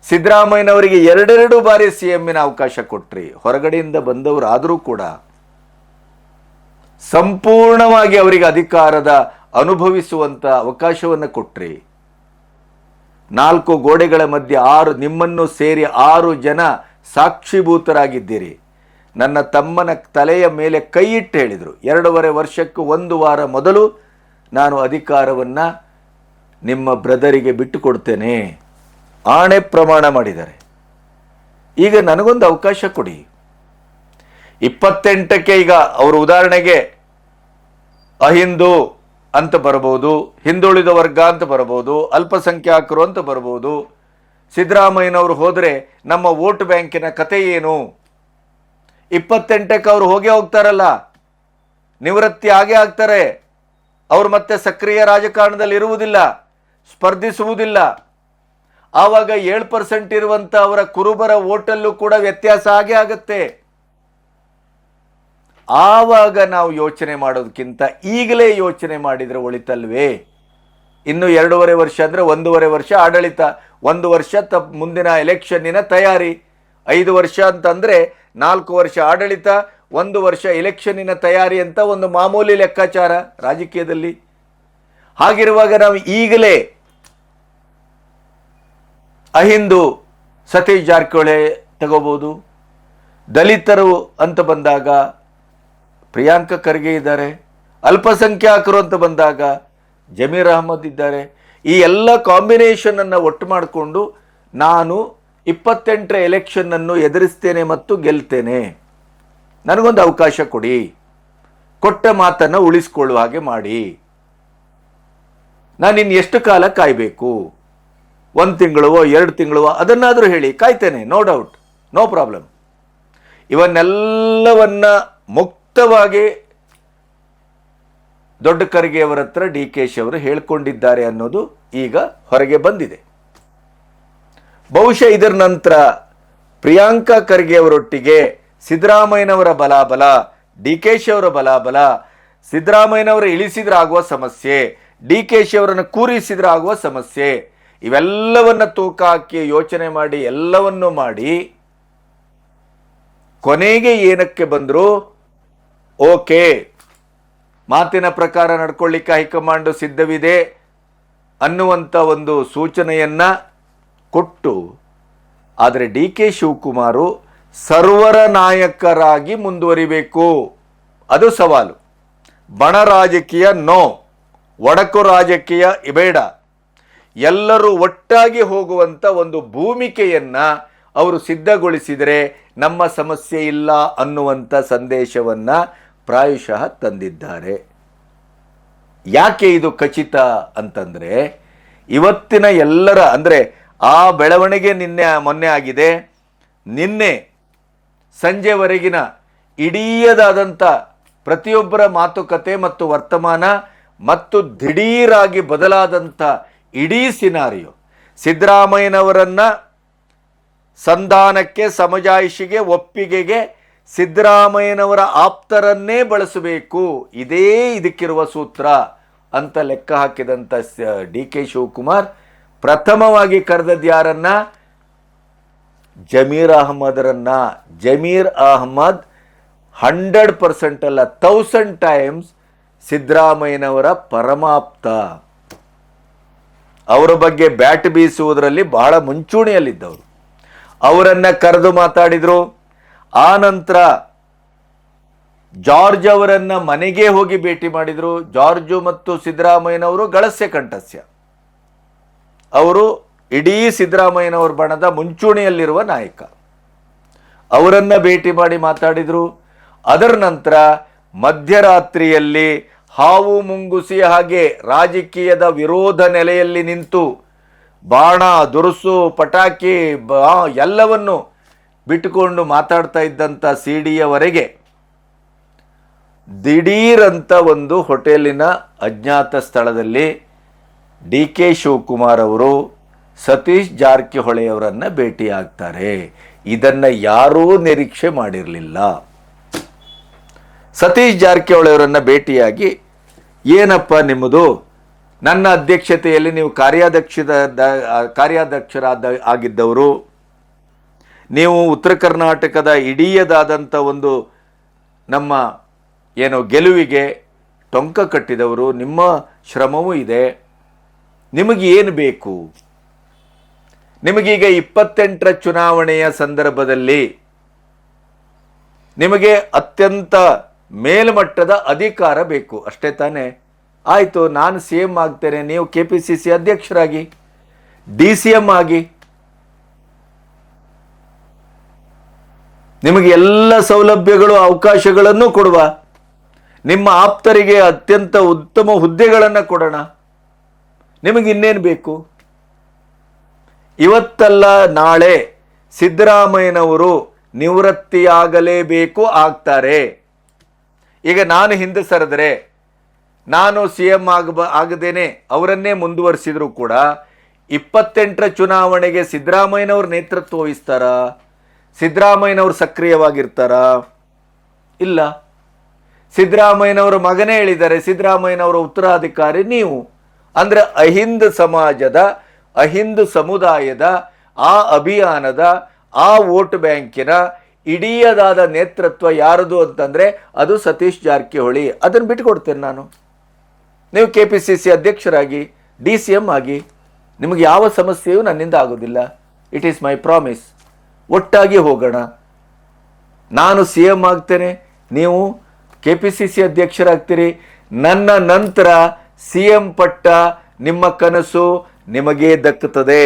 Speaker 1: ಸಿದ್ದರಾಮಯ್ಯನವರಿಗೆ 2 ಬಾರಿ ಸಿಎಂನ ಅವಕಾಶ ಕೊಟ್ರಿ. ಹೊರಗಡೆಯಿಂದ ಬಂದವರು ಆದರೂ ಕೂಡ ಸಂಪೂರ್ಣವಾಗಿ ಅವರಿಗೆ ಅಧಿಕಾರದ ಅನುಭವಿಸುವಂತ ಅವಕಾಶವನ್ನು ಕೊಟ್ರಿ. 4 ಗೋಡೆಗಳ ಮಧ್ಯೆ ನಿಮ್ಮನ್ನು ಸೇರಿ 6 ಜನ ಸಾಕ್ಷಿಭೂತರಾಗಿದ್ದೀರಿ. ನನ್ನ ತಮ್ಮನ ತಲೆಯ ಮೇಲೆ ಕೈ ಇಟ್ಟು ಹೇಳಿದರು, 2.5 ವರ್ಷಕ್ಕೂ 1 ವಾರ ಮೊದಲು ನಾನು ಅಧಿಕಾರವನ್ನ ನಿಮ್ಮ ಬ್ರದರಿಗೆ ಬಿಟ್ಟು ಕೊಡ್ತೇನೆ, ಆಣೆ ಪ್ರಮಾಣ ಮಾಡಿದ್ದಾರೆ. ಈಗ ನನಗೊಂದು ಅವಕಾಶ ಕೊಡಿ. 28ಕ್ಕೆ ಈಗ ಅವರು ಉದಾಹರಣೆಗೆ ಅಹಿಂದು ಅಂತ ಬರಬಹುದು, ಹಿಂದುಳಿದ ವರ್ಗ ಅಂತ ಬರಬಹುದು, ಅಲ್ಪಸಂಖ್ಯಾತರು ಅಂತ ಬರಬಹುದು. ಸಿದ್ದರಾಮಯ್ಯನವರು ಹೋದರೆ ನಮ್ಮ ವೋಟ್ ಬ್ಯಾಂಕಿನ ಕತೆ ಏನು? 28ಕ್ಕೆ ಅವರು ಹೋಗ್ತಾರಲ್ಲ, ನಿವೃತ್ತಿ ಆಗ್ತಾರೆ. ಅವರು ಮತ್ತೆ ಸಕ್ರಿಯ ರಾಜಕಾರಣದಲ್ಲಿ ಇರುವುದಿಲ್ಲ, ಸ್ಪರ್ಧಿಸುವುದಿಲ್ಲ. ಆವಾಗ 7% ಇರುವಂತ ಅವರ ಕುರುಬರ ವೋಟಲ್ಲೂ ಕೂಡ ವ್ಯತ್ಯಾಸ ಆಗತ್ತೆ. ಆವಾಗ ನಾವು ಯೋಚನೆ ಮಾಡೋದಕ್ಕಿಂತ ಈಗಲೇ ಯೋಚನೆ ಮಾಡಿದರೆ ಒಳಿತಲ್ವೇ? ಇನ್ನು 2.5 ವರ್ಷ ಅಂದರೆ 1.5 ವರ್ಷ ಆಡಳಿತ, 1 ವರ್ಷ ಮುಂದಿನ ಎಲೆಕ್ಷನ್ನಿನ ತಯಾರಿ. 5 ವರ್ಷ ಅಂತಂದರೆ 4 ವರ್ಷ ಆಡಳಿತ, 1 ವರ್ಷ ಎಲೆಕ್ಷನ್ನಿನ ತಯಾರಿ ಅಂತ ಒಂದು ಮಾಮೂಲಿ ಲೆಕ್ಕಾಚಾರ ರಾಜಕೀಯದಲ್ಲಿ. ಹಾಗಿರುವಾಗ ನಾವು ಈಗಲೇ ಅಹಿಂದು ಸತೀಶ್ ಜಾರಕಿಹೊಳಿ ತಗೋಬಹುದು, ದಲಿತರು ಅಂತ ಬಂದಾಗ ಪ್ರಿಯಾಂಕ ಖರ್ಗೆ ಇದ್ದಾರೆ, ಅಲ್ಪಸಂಖ್ಯಾತರು ಅಂತ ಬಂದಾಗ ಜಮೀರ್ ಅಹ್ಮದ್ ಇದ್ದಾರೆ. ಈ ಎಲ್ಲ ಕಾಂಬಿನೇಷನ್ ಅನ್ನು ಒಟ್ಟು ಮಾಡಿಕೊಂಡು ನಾನು 28ರ ಎಲೆಕ್ಷನ್ ಅನ್ನು ಎದುರಿಸ್ತೇನೆ ಮತ್ತು ಗೆಲ್ತೇನೆ, ನನಗೊಂದು ಅವಕಾಶ ಕೊಡಿ, ಕೊಟ್ಟ ಮಾತನ್ನು ಉಳಿಸಿಕೊಳ್ಳುವ ಹಾಗೆ ಮಾಡಿ. ನಾನು ಇನ್ನು ಎಷ್ಟು ಕಾಲ ಕಾಯಬೇಕು? 1 ತಿಂಗಳು 2 ತಿಂಗಳು ಅದನ್ನಾದರೂ ಹೇಳಿ, ಕಾಯ್ತೇನೆ, ನೋ ಡೌಟ್, ನೋ ಪ್ರಾಬ್ಲಮ್. ಇವನ್ನೆಲ್ಲವನ್ನ ಮುಕ್ತವಾಗಿ ದೊಡ್ಡ ಖರ್ಗೆ ಅವರ ಹತ್ರ ಡಿ ಕೆ ಶಿ ಅವರು ಹೇಳ್ಕೊಂಡಿದ್ದಾರೆ ಅನ್ನೋದು ಈಗ ಹೊರಗೆ ಬಂದಿದೆ. ಬಹುಶಃ ಇದರ ನಂತರ ಪ್ರಿಯಾಂಕಾ ಖರ್ಗೆ ಅವರೊಟ್ಟಿಗೆ ಸಿದ್ದರಾಮಯ್ಯನವರ ಬಲಾಬಲ, ಡಿ ಕೆ ಶಿ ಅವರ ಬಲಾಬಲ, ಸಿದ್ದರಾಮಯ್ಯನವರು ಇಳಿಸಿದ್ರೆ ಆಗುವ ಸಮಸ್ಯೆ, ಡಿ ಕೆ ಶಿ ಅವರನ್ನು ಕೂರಿಸಿದ್ರೆ ಆಗುವ ಸಮಸ್ಯೆ, ಇವೆಲ್ಲವನ್ನ ತೂಕ ಹಾಕಿ ಯೋಚನೆ ಮಾಡಿ ಎಲ್ಲವನ್ನೂ ಮಾಡಿ ಕೊನೆಗೆ ಏನಕ್ಕೆ ಬಂದ್ರು? ಓಕೆ, ಮಾತಿನ ಪ್ರಕಾರ ನಡ್ಕೊಳ್ಳಿಕ್ಕೆ ಹೈಕಮಾಂಡ್ ಸಿದ್ಧವಿದೆ ಅನ್ನುವಂಥ ಒಂದು ಸೂಚನೆಯನ್ನ ಕೊಟ್ಟು, ಆದರೆ ಡಿ ಕೆ ಶಿವಕುಮಾರು ಸರ್ವರ ನಾಯಕರಾಗಿ ಮುಂದುವರಿಬೇಕು, ಅದು ಸವಾಲು. ಬಣ ರಾಜಕೀಯ ನೋ, ಒಡಕು ರಾಜಕೀಯ ಬೇಡ, ಎಲ್ಲರೂ ಒಟ್ಟಾಗಿ ಹೋಗುವಂಥ ಒಂದು ಭೂಮಿಕೆಯನ್ನ ಅವರು ಸಿದ್ಧಗೊಳಿಸಿದರೆ ನಮ್ಮ ಸಮಸ್ಯೆ ಇಲ್ಲ ಅನ್ನುವಂಥ ಸಂದೇಶವನ್ನ ಪ್ರಾಯಶಃ ತಂದಿದ್ದಾರೆ. ಯಾಕೆ ಇದು ಖಚಿತ ಅಂತಂದ್ರೆ, ಇವತ್ತಿನ ಎಲ್ಲರ ಅಂದರೆ ಆ ಬೆಳವಣಿಗೆ ಮೊನ್ನೆ ಆಗಿದೆ. ನಿನ್ನೆ ಸಂಜೆವರೆಗಿನ ಇಡೀದಾದಂಥ ಪ್ರತಿಯೊಬ್ಬರ ಮಾತುಕತೆ ಮತ್ತು ವರ್ತಮಾನ ಮತ್ತು ದಿಢೀರಾಗಿ ಬದಲಾದಂಥ ಇಡೀ ಸಿನಾರಿಯೋ ಸಿದ್ದರಾಮಯ್ಯನವರನ್ನ ಸಂಧಾನಕ್ಕೆ, ಸಮಜಾಯಿಷಿಗೆ, ಒಪ್ಪಿಗೆಗೆ ಸಿದ್ದರಾಮಯ್ಯನವರ ಆಪ್ತರನ್ನೇ ಬಳಸಬೇಕು, ಇದೇ ಇದಕ್ಕಿರುವ ಸೂತ್ರ ಅಂತ ಲೆಕ್ಕ ಹಾಕಿದಂಥ ಡಿ.ಕೆ. ಶಿವಕುಮಾರ್ ಪ್ರಥಮವಾಗಿ ಕರೆದದ್ದು ಯಾರನ್ನ? ಜಮೀರ್ ಅಹ್ಮದ್ರನ್ನ. ಜಮೀರ್ ಅಹ್ಮದ್ 100% ಅಲ್ಲ, 1000 ಟೈಮ್ಸ್ ಸಿದ್ದರಾಮಯ್ಯನವರ ಪರಮಾಪ್ತ. ಅವರ ಬಗ್ಗೆ ಬ್ಯಾಟ್ ಬೀಸುವುದರಲ್ಲಿ ಬಹಳ ಮುಂಚೂಣಿಯಲ್ಲಿದ್ದವರು. ಅವರನ್ನ ಕರೆದು ಮಾತಾಡಿದ್ರು. ಆ ನಂತರ ಜಾರ್ಜ್ ಅವರನ್ನ ಮನೆಗೆ ಹೋಗಿ ಭೇಟಿ ಮಾಡಿದ್ರು. ಜಾರ್ಜು ಮತ್ತು ಸಿದ್ದರಾಮಯ್ಯನವರು ಗಳಸ್ಯ ಕಂಠಸ್ಯ. ಅವರು ಇಡೀ ಸಿದ್ದರಾಮಯ್ಯನವರ ಬಣದ ಮುಂಚೂಣಿಯಲ್ಲಿರುವ ನಾಯಕ. ಅವರನ್ನ ಭೇಟಿ ಮಾಡಿ ಮಾತಾಡಿದ್ರು. ಅದರ ನಂತರ ಮಧ್ಯರಾತ್ರಿಯಲ್ಲಿ ಹಾವು ಮುಂಗುಸಿ ಹಾಗೆ ರಾಜಕೀಯದ ವಿರೋಧ ನೆಲೆಯಲ್ಲಿ ನಿಂತು ಬಾಣ, ದುರುಸು, ಪಟಾಕಿ ಎಲ್ಲವನ್ನು ಬಿಟ್ಟುಕೊಂಡು ಮಾತಾಡ್ತಾ ಇದ್ದಂಥ ಸಿಡಿಯವರೆಗೆ ದಿಢೀರಂತ ಒಂದು ಹೋಟೆಲಿನ ಅಜ್ಞಾತ ಸ್ಥಳದಲ್ಲಿ ಡಿ.ಕೆ. ಶಿವಕುಮಾರ್ ಅವರು ಸತೀಶ್ ಜಾರಕಿಹೊಳಿ ಅವರನ್ನ ಭೇಟಿಯಾಗ್ತಾರೆ. ಇದನ್ನ ಯಾರೂ ನಿರೀಕ್ಷೆ ಮಾಡಿರಲಿಲ್ಲ. ಸತೀಶ್ ಜಾರಕಿಹೊಳಿ ಅವರನ್ನ ಭೇಟಿಯಾಗಿ, ಏನಪ್ಪ ನಿಮ್ಮದು, ನನ್ನ ಅಧ್ಯಕ್ಷತೆಯಲ್ಲಿ ನೀವು ಕಾರ್ಯಾಧ್ಯಕ್ಷರಾದ ಆಗಿದ್ದವರು, ನೀವು ಉತ್ತರ ಕರ್ನಾಟಕದ ಇಡೀದಾದಂಥ ಒಂದು ನಮ್ಮ ಗೆಲುವಿಗೆ ಟೊಂಕ ಕಟ್ಟಿದವರು, ನಿಮ್ಮ ಶ್ರಮವೂ ಇದೆ, ನಿಮಗೆ ಏನು ಬೇಕು? ನಿಮಗೀಗ 28ರ ಚುನಾವಣೆಯ ಸಂದರ್ಭದಲ್ಲಿ ನಿಮಗೆ ಅತ್ಯಂತ ಮೇಲ್ಮಟ್ಟದ ಅಧಿಕಾರ ಬೇಕು, ಅಷ್ಟೇ ತಾನೇ? ಆಯಿತು, ನಾನು CM ಆಗ್ತೇನೆ, ನೀವು KPCC ಅಧ್ಯಕ್ಷರಾಗಿ, DCM ಆಗಿ, ನಿಮಗೆ ಎಲ್ಲ ಸೌಲಭ್ಯಗಳು, ಅವಕಾಶಗಳನ್ನು ಕೊಡುವ, ನಿಮ್ಮ ಆಪ್ತರಿಗೆ ಅತ್ಯಂತ ಉತ್ತಮ ಹುದ್ದೆಗಳನ್ನು ಕೊಡೋಣ. ನಿಮಗೆ ಇನ್ನೇನು ಬೇಕು? ಇವತ್ತಲ್ಲ ನಾಳೆ ಸಿದ್ದರಾಮಯ್ಯನವರು ನಿವೃತ್ತಿಯಾಗಲೇಬೇಕು, ಆಗ್ತಾರೆ. ಈಗ ನಾನು ಹಿಂದೆ ಸರಿದ್ರೆ, ನಾನು CM ಆಗದೇನೆ ಅವರನ್ನೇ ಮುಂದುವರಿಸಿದ್ರು ಕೂಡ 28ರ ಚುನಾವಣೆಗೆ ಸಿದ್ದರಾಮಯ್ಯನವರು ನೇತೃತ್ವ ವಹಿಸ್ತಾರ? ಸಿದ್ದರಾಮಯ್ಯನವರು ಸಕ್ರಿಯವಾಗಿರ್ತಾರ? ಇಲ್ಲ. ಸಿದ್ದರಾಮಯ್ಯನವರ ಮಗನೇ ಹೇಳಿದ್ದಾರೆ, ಸಿದ್ದರಾಮಯ್ಯನವರ ಉತ್ತರಾಧಿಕಾರಿ ನೀವು. ಅಂದ್ರೆ ಅಹಿಂದ ಸಮಾಜದ, ಅಹಿಂದ ಸಮುದಾಯದ ಆ ಅಭಿಯಾನದ, ಆ ವೋಟ್ ಬ್ಯಾಂಕಿನ ಇಡೀದಾದ ನೇತೃತ್ವ ಯಾರದು ಅಂತಂದ್ರೆ ಅದು ಸತೀಶ್ ಜಾರಕಿಹೊಳಿ. ಅದನ್ನು ಬಿಟ್ಟುಕೊಡ್ತೇನೆ ನಾನು. ನೀವು KPCC ಅಧ್ಯಕ್ಷರಾಗಿ, DCM ಆಗಿ, ನಿಮಗೆ ಯಾವ ಸಮಸ್ಯೆಯೂ ನನ್ನಿಂದ ಆಗೋದಿಲ್ಲ. It is my promise. ಒಟ್ಟಾಗಿ ಹೋಗೋಣ. ನಾನು CM ಆಗ್ತೇನೆ, ನೀವು KPCC ಅಧ್ಯಕ್ಷರಾಗ್ತೀರಿ. ನನ್ನ ನಂತರ CM ಪಟ್ಟ, ನಿಮ್ಮ ಕನಸು ನಿಮಗೇ ದಕ್ಕುತ್ತದೆ.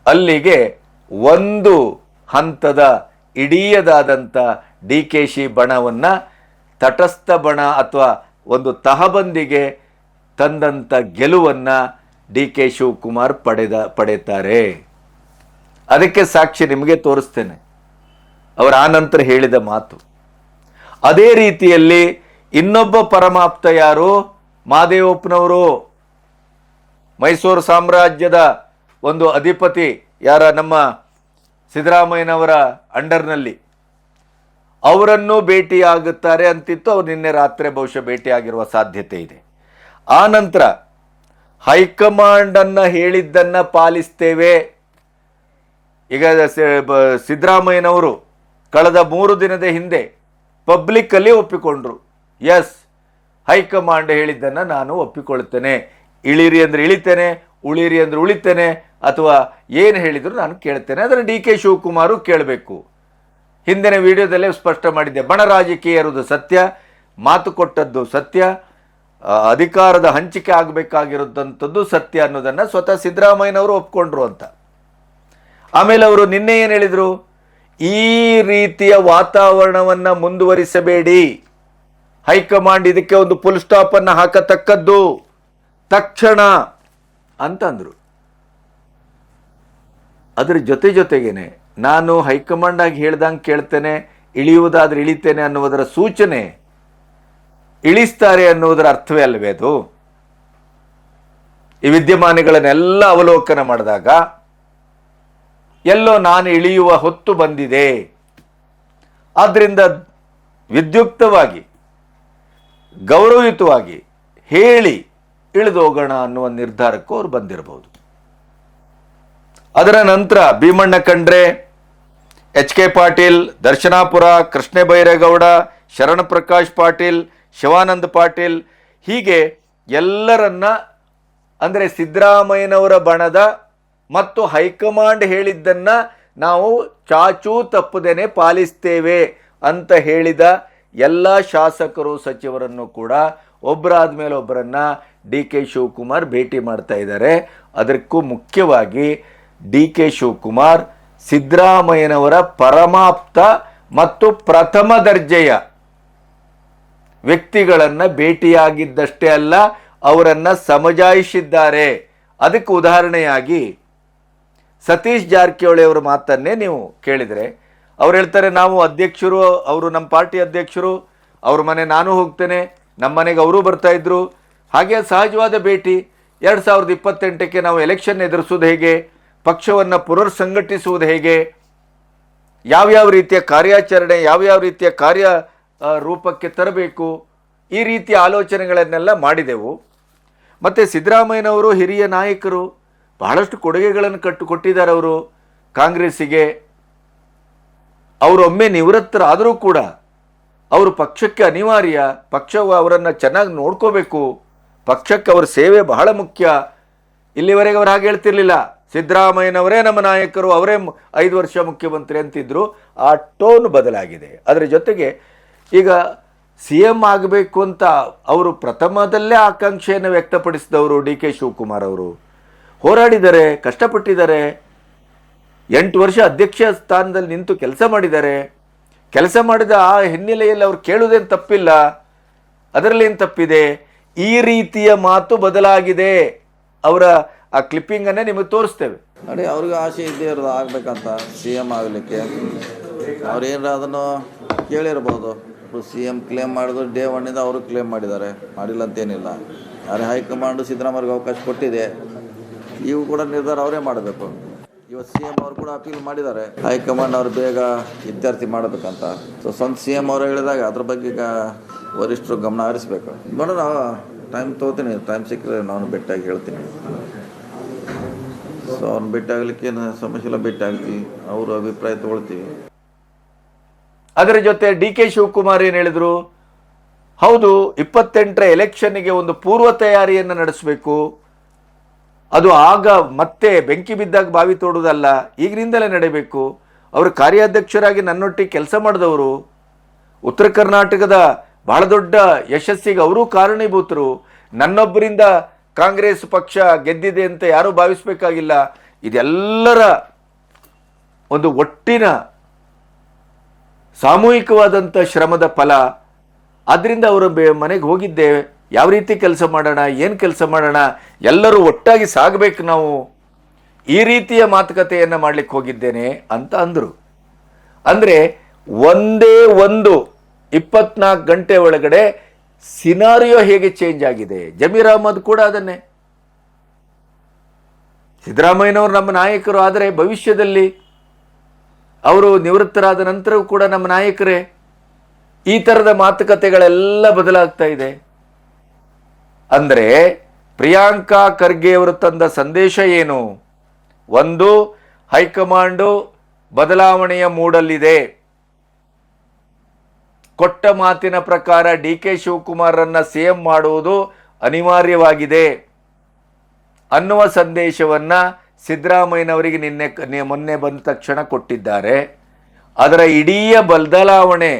Speaker 1: ಅಲ್ಲಿಗೆ ಒಂದು ಹಂತದ ಇಡೀದಾದಂಥ DKC ಬಣವನ್ನ ತಟಸ್ಥ ಬಣ ಅಥವಾ ಒಂದು ತಹಬಂದಿಗೆ ತಂದಂಥ ಗೆಲುವನ್ನ ಡಿ.ಕೆ. ಶಿವಕುಮಾರ್ ಪಡೆಯುತ್ತಾರೆ. ಅದಕ್ಕೆ ಸಾಕ್ಷಿ ನಿಮಗೆ ತೋರಿಸ್ತೇನೆ, ಅವರ ಆನಂತರ ಹೇಳಿದ ಮಾತು. ಅದೇ ರೀತಿಯಲ್ಲಿ ಇನ್ನೊಬ್ಬ ಪರಮಾಪ್ತ ಯಾರು? ಮಹದೇವಪ್ಪನವರು, ಮೈಸೂರು ಸಾಮ್ರಾಜ್ಯದ ಒಂದು ಅಧಿಪತಿ, ಯಾರ ನಮ್ಮ ಸಿದ್ದರಾಮಯ್ಯನವರ ಅಂಡರ್ನಲ್ಲಿ. ಅವರನ್ನು ಭೇಟಿಯಾಗುತ್ತಾರೆ ಅಂತಿತ್ತು. ಅವ್ರು ನಿನ್ನೆ ರಾತ್ರಿ ಬಹುಶಃ ಭೇಟಿಯಾಗಿರುವ ಸಾಧ್ಯತೆ ಇದೆ. ಆ ನಂತರ ಹೈಕಮಾಂಡ್ ಅನ್ನ ಹೇಳಿದ್ದನ್ನ ಪಾಲಿಸ್ತೇವೆ. ಈಗ ಸಿದ್ದರಾಮಯ್ಯನವರು ಕಳೆದ 3 ದಿನದ ಹಿಂದೆ ಪಬ್ಲಿಕ್ ಅಲ್ಲಿ ಒಪ್ಪಿಕೊಂಡ್ರು. ಎಸ್, ಹೈಕಮಾಂಡ್ ಹೇಳಿದ್ದನ್ನ ನಾನು ಒಪ್ಪಿಕೊಳ್ತೇನೆ. ಇಳಿರಿ ಅಂದ್ರೆ ಇಳಿತೇನೆ, ಉಳಿರಿ ಅಂದ್ರೆ ಉಳಿತೇನೆ, ಅಥವಾ ಏನು ಹೇಳಿದ್ರು ನಾನು ಕೇಳ್ತೇನೆ. ಅದನ್ನು ಡಿ.ಕೆ. ಶಿವಕುಮಾರು ಕೇಳಬೇಕು. ಹಿಂದಿನ ವಿಡಿಯೋದಲ್ಲೇ ಸ್ಪಷ್ಟ ಮಾಡಿದ್ದೆ, ಬಣ ರಾಜಕೀಯ ಇರುವುದು ಸತ್ಯ, ಮಾತು ಕೊಟ್ಟದ್ದು ಸತ್ಯ, ಅಧಿಕಾರದ ಹಂಚಿಕೆ ಆಗಬೇಕಾಗಿರುವಂಥದ್ದು ಸತ್ಯ ಅನ್ನೋದನ್ನು ಸ್ವತಃ ಸಿದ್ದರಾಮಯ್ಯನವರು ಒಪ್ಕೊಂಡ್ರು ಅಂತ. ಆಮೇಲೆ ಅವರು ನಿನ್ನೆ ಏನು ಹೇಳಿದರು? ಈ ರೀತಿಯ ವಾತಾವರಣವನ್ನ ಮುಂದುವರಿಸಬೇಡಿ, ಹೈಕಮಾಂಡ್ ಇದಕ್ಕೆ ಒಂದು ಫುಲ್ ಸ್ಟಾಪ್ ಅನ್ನು ಹಾಕತಕ್ಕದ್ದು ತಕ್ಷಣ ಅಂತಂದ್ರು. ಅದರ ಜೊತೆಗೇನೆ ನಾನು ಹೈಕಮಾಂಡ್ ಆಗಿ ಹೇಳ್ದಂಗೆ ಕೇಳ್ತೇನೆ, ಇಳಿಯುವುದಾದ್ರೆ ಇಳಿತೇನೆ ಅನ್ನುವುದರ ಸೂಚನೆ ಇಳಿಸ್ತಾರೆ ಅನ್ನುವುದರ ಅರ್ಥವೇ ಅಲ್ವೇ ಅದು? ಈ ವಿದ್ಯಮಾನಗಳನ್ನೆಲ್ಲ ಅವಲೋಕನ ಮಾಡಿದಾಗ ಎಲ್ಲೋ ನಾನು ಇಳಿಯುವ ಹೊತ್ತು ಬಂದಿದೆ, ಆದ್ದರಿಂದ ವಿದ್ಯುಕ್ತವಾಗಿ ಗೌರವಯುತವಾಗಿ ಹೇಳಿ ಇಳಿದೋಗೋಣ ಅನ್ನುವ ನಿರ್ಧಾರಕ್ಕೂ ಅವ್ರು ಬಂದಿರಬಹುದು. ಅದರ ನಂತರ ಭೀಮಣ್ಣ ಖಂಡ್ರೆ, ಎಚ್ ಕೆ ಪಾಟೀಲ್, ದರ್ಶನಾಪುರ, ಕೃಷ್ಣ ಬೈರೇಗೌಡ, ಶರಣ ಪ್ರಕಾಶ್ ಪಾಟೀಲ್, ಶಿವಾನಂದ ಪಾಟೀಲ್, ಹೀಗೆ ಎಲ್ಲರನ್ನ ಅಂದರೆ ಸಿದ್ದರಾಮಯ್ಯನವರ ಬಣದ ಮತ್ತು ಹೈಕಮಾಂಡ್ ಹೇಳಿದ್ದನ್ನ ನಾವು ಚಾಚೂ ತಪ್ಪದೇನೆ ಪಾಲಿಸ್ತೇವೆ ಅಂತ ಹೇಳಿದ ಎಲ್ಲ ಶಾಸಕರು ಸಚಿವರನ್ನು ಕೂಡ ಒಬ್ಬರಾದ ಮೇಲೆ ಒಬ್ಬರನ್ನ ಡಿ ಕೆ ಶಿವಕುಮಾರ್ ಭೇಟಿ ಮಾಡ್ತಾ ಇದ್ದಾರೆ. ಅದಕ್ಕೂ ಮುಖ್ಯವಾಗಿ ಡಿ ಕೆ ಶಿವಕುಮಾರ್ ಸಿದ್ದರಾಮಯ್ಯನವರ ಪರಮಾಪ್ತ ಮತ್ತು ಪ್ರಥಮ ದರ್ಜೆಯ ವ್ಯಕ್ತಿಗಳನ್ನು ಭೇಟಿಯಾಗಿದ್ದಷ್ಟೇ ಅಲ್ಲ, ಅವರನ್ನ ಸಮಜಾಯಿಸಿದ್ದಾರೆ. ಅದಕ್ಕೆ ಉದಾಹರಣೆಯಾಗಿ ಸತೀಶ್ ಜಾರಕಿಹೊಳಿ ಅವರ ಮಾತನ್ನೇ ನೀವು ಕೇಳಿದರೆ ಅವ್ರು ಹೇಳ್ತಾರೆ, ನಾವು ಅಧ್ಯಕ್ಷರು, ಅವರು ನಮ್ಮ ಪಾರ್ಟಿ ಅಧ್ಯಕ್ಷರು, ಅವ್ರ ಮನೆ ನಾನು ಹೋಗ್ತೇನೆ, ನಮ್ಮ ಮನೆಗೆ ಅವರು ಬರ್ತಾ ಇದ್ರು, ಹಾಗೆ ಸಹಜವಾದ ಭೇಟಿ. 2028ಕ್ಕೆ ನಾವು ಎಲೆಕ್ಷನ್ ಎದುರಿಸೋದು ಹೇಗೆ, ಪಕ್ಷವನ್ನು ಪುನರ್ ಸಂಘಟಿಸುವುದು ಹೇಗೆ, ಯಾವ್ಯಾವ ರೀತಿಯ ಕಾರ್ಯಾಚರಣೆ, ಯಾವ್ಯಾವ ರೀತಿಯ ಕಾರ್ಯ ರೂಪಕ್ಕೆ ತರಬೇಕು, ಈ ರೀತಿಯ ಆಲೋಚನೆಗಳನ್ನೆಲ್ಲ ಮಾಡಿದೆವು. ಮತ್ತು ಸಿದ್ದರಾಮಯ್ಯನವರು ಹಿರಿಯ ನಾಯಕರು, ಬಹಳಷ್ಟು ಕೊಡುಗೆಗಳನ್ನು ಕೊಟ್ಟಿದ್ದಾರೆ ಅವರು ಕಾಂಗ್ರೆಸ್ಸಿಗೆ. ಅವರು ಒಮ್ಮೆ ನಿವೃತ್ತರಾದರೂ ಕೂಡ ಅವರು ಪಕ್ಷಕ್ಕೆ ಅನಿವಾರ್ಯ, ಪಕ್ಷವು ಅವರನ್ನು ಚೆನ್ನಾಗಿ ನೋಡ್ಕೋಬೇಕು, ಪಕ್ಷಕ್ಕೆ ಅವರ ಸೇವೆ ಬಹಳ ಮುಖ್ಯ. ಇಲ್ಲಿವರೆಗೆ ಅವರು ಹಾಗೆ ಹೇಳ್ತಿರ್ಲಿಲ್ಲ, ಸಿದ್ದರಾಮಯ್ಯನವರೇ ನಮ್ಮ ನಾಯಕರು, ಅವರೇ 5 ವರ್ಷ ಮುಖ್ಯಮಂತ್ರಿ ಅಂತಿದ್ರು. ಆ ಟೋನ್ ಬದಲಾಗಿದೆ. ಅದರ ಜೊತೆಗೆ ಈಗ ಸಿ ಎಂ ಆಗಬೇಕು ಅಂತ ಅವರು ಪ್ರಥಮದಲ್ಲೇ ಆಕಾಂಕ್ಷೆಯನ್ನು ವ್ಯಕ್ತಪಡಿಸಿದವರು ಡಿ ಕೆ ಶಿವಕುಮಾರ್ ಅವರು. ಹೋರಾಡಿದ್ದಾರೆ, ಕಷ್ಟಪಟ್ಟಿದ್ದಾರೆ, 8 ವರ್ಷ ಅಧ್ಯಕ್ಷ ಸ್ಥಾನದಲ್ಲಿ ನಿಂತು ಕೆಲಸ ಮಾಡಿದ್ದಾರೆ. ಕೆಲಸ ಮಾಡಿದ ಆ ಹಿನ್ನೆಲೆಯಲ್ಲಿ ಅವ್ರು ಕೇಳುವುದೇನು ತಪ್ಪಿಲ್ಲ, ಅದರಲ್ಲೇನು ತಪ್ಪಿದೆ? ಈ ರೀತಿಯ ಮಾತು ಬದಲಾಗಿದೆ. ಅವರ ಆ ಕ್ಲಿಪ್ಪಿಂಗನ್ನೇ ನಿಮಗೆ ತೋರಿಸ್ತೇವೆ
Speaker 2: ನೋಡಿ. ಅವ್ರಿಗೆ ಆಸೆ ಇದ್ದೇ ಇರೋದು ಆಗ್ಬೇಕಂತ, ಸಿ ಎಮ್ ಆಗಲಿಕ್ಕೆ. ಅವ್ರು ಏನಾರ ಅದನ್ನು ಕೇಳಿರ್ಬೋದು. ಸಿ ಎಮ್ ಕ್ಲೇಮ್ ಮಾಡಿದ್ರು, ಡೇ ಒನ್ನಿಂದ ಅವರು ಕ್ಲೇಮ್ ಮಾಡಿದ್ದಾರೆ, ಮಾಡಿಲ್ಲ ಅಂತೇನಿಲ್ಲ. ಆದರೆ ಹೈಕಮಾಂಡು ಸಿದ್ದರಾಮಯ್ಯಗೆ ಅವಕಾಶ ಕೊಟ್ಟಿದೆ, ಇವು ಕೂಡ ನಿರ್ಧಾರ ಅವರೇ ಮಾಡಬೇಕು. ಇವತ್ತು ಸಿ ಎಮ್ ಅವರು ಕೂಡ ಅಪೀಲ್ ಮಾಡಿದ್ದಾರೆ, ಹೈಕಮಾಂಡ್ ಅವ್ರು ಬೇಗ ಇತ್ಯರ್ಥಿ ಮಾಡಬೇಕಂತ. ಸೊ ಸ್ವಂತ ಸಿ ಎಮ್ ಅವರು ಹೇಳಿದಾಗ ಅದ್ರ ಬಗ್ಗೆ ಈಗ ವರಿಷ್ಠರು ಗಮನ ಹರಿಸ್ಬೇಕು. ನೋಡೋಣ, ಟೈಮ್ ತೊಗೋತೀನಿ, ಟೈಮ್ ಸಿಕ್ಕರೆ ನಾನು ಭೇಟಿಯಾಗಿ ಹೇಳ್ತೀನಿ. ಸೊ ಅವ್ರನ್ನ ಭೇಟಿ ಆಗಲಿಕ್ಕೆ ಏನು ಸಮಸ್ಯೆ ಇಲ್ಲ, ಭೇಟಿ ಆಗ್ತೀವಿ, ಅವ್ರ ಅಭಿಪ್ರಾಯ ತೊಗೊಳ್ತೀವಿ.
Speaker 1: ಅದರ ಜೊತೆ ಡಿ ಕೆ ಶಿವಕುಮಾರ್ ಏನು ಹೇಳಿದ್ರು, ಹೌದು 28ರ ಎಲೆಕ್ಷನ್ಗೆ ಒಂದು ಪೂರ್ವ ತಯಾರಿಯನ್ನು ನಡೆಸಬೇಕು, ಅದು ಆಗ ಮತ್ತೆ ಬೆಂಕಿ ಬಿದ್ದಾಗ ಬಾವಿ ತೋಡುವುದಲ್ಲ, ಈಗಿನಿಂದಲೇ ನಡೀಬೇಕು. ಅವರು ಕಾರ್ಯಾಧ್ಯಕ್ಷರಾಗಿ ನನ್ನೊಟ್ಟಿಗೆ ಕೆಲಸ ಮಾಡಿದವರು, ಉತ್ತರ ಕರ್ನಾಟಕದ ಬಹಳ ದೊಡ್ಡ ಯಶಸ್ಸಿಗೆ ಅವರು ಕಾರಣೀಭೂತರು. ನನ್ನೊಬ್ಬರಿಂದ ಕಾಂಗ್ರೆಸ್ ಪಕ್ಷ ಗೆದ್ದಿದೆ ಅಂತ ಯಾರೂ ಭಾವಿಸಬೇಕಾಗಿಲ್ಲ. ಇದೆಲ್ಲರ ಒಂದು ಒಟ್ಟಿನ ಸಾಮೂಹಿಕವಾದಂಥ ಶ್ರಮದ ಫಲ. ಆದ್ದರಿಂದ ಅವರು ಮನೆಗೆ ಹೋಗಿದ್ದೆ, ಯಾವ ರೀತಿ ಕೆಲಸ ಮಾಡೋಣ, ಏನು ಕೆಲಸ ಮಾಡೋಣ, ಎಲ್ಲರೂ ಒಟ್ಟಾಗಿ ಸಾಗಬೇಕು ನಾವು, ಈ ರೀತಿಯ ಮಾತುಕತೆಯನ್ನು ಮಾಡಲಿಕ್ಕೆ ಹೋಗಿದ್ದೇನೆ ಅಂತ ಅಂದರು. ಅಂದರೆ ಒಂದೇ ಒಂದು 24 ಗಂಟೆ ಒಳಗಡೆ ಸಿನಾರಿಯೋ ಹೇಗೆ ಚೇಂಜ್ ಆಗಿದೆ. ಜಮೀರ್ ಅಹಮದ್ ಕೂಡ ಅದನ್ನೇ, ಸಿದ್ದರಾಮಯ್ಯನವರು ನಮ್ಮ ನಾಯಕರು, ಆದರೆ ಭವಿಷ್ಯದಲ್ಲಿ ಅವರು ನಿವೃತ್ತರಾದ ನಂತರವೂ ಕೂಡ ನಮ್ಮ ನಾಯಕರೇ. ಈ ಥರದ ಮಾತುಕತೆಗಳೆಲ್ಲ ಬದಲಾಗ್ತಾ ಇದೆ. ಅಂದರೆ ಪ್ರಿಯಾಂಕಾ ಖರ್ಗೆ ಅವರು ತಂದ ಸಂದೇಶ ಏನು? ಒಂದು, ಹೈಕಮಾಂಡು ಬದಲಾವಣೆಯ ಮೂಡಲ್ಲಿದೆ, ಕೊಟ್ಟ ಮಾತಿನ ಪ್ರಕಾರ ಡಿ ಕೆ ಶಿವಕುಮಾರರನ್ನ ಸಿಎಂ ಮಾಡುವುದು ಅನಿವಾರ್ಯವಾಗಿದೆ ಅನ್ನುವ ಸಂದೇಶವನ್ನ ಸಿದ್ದರಾಮಯ್ಯನವರಿಗೆ ಮೊನ್ನೆ ಬಂದ ತಕ್ಷಣ ಕೊಟ್ಟಿದ್ದಾರೆ. ಅದರ ಇಡೀ ಬದಲಾವಣೆ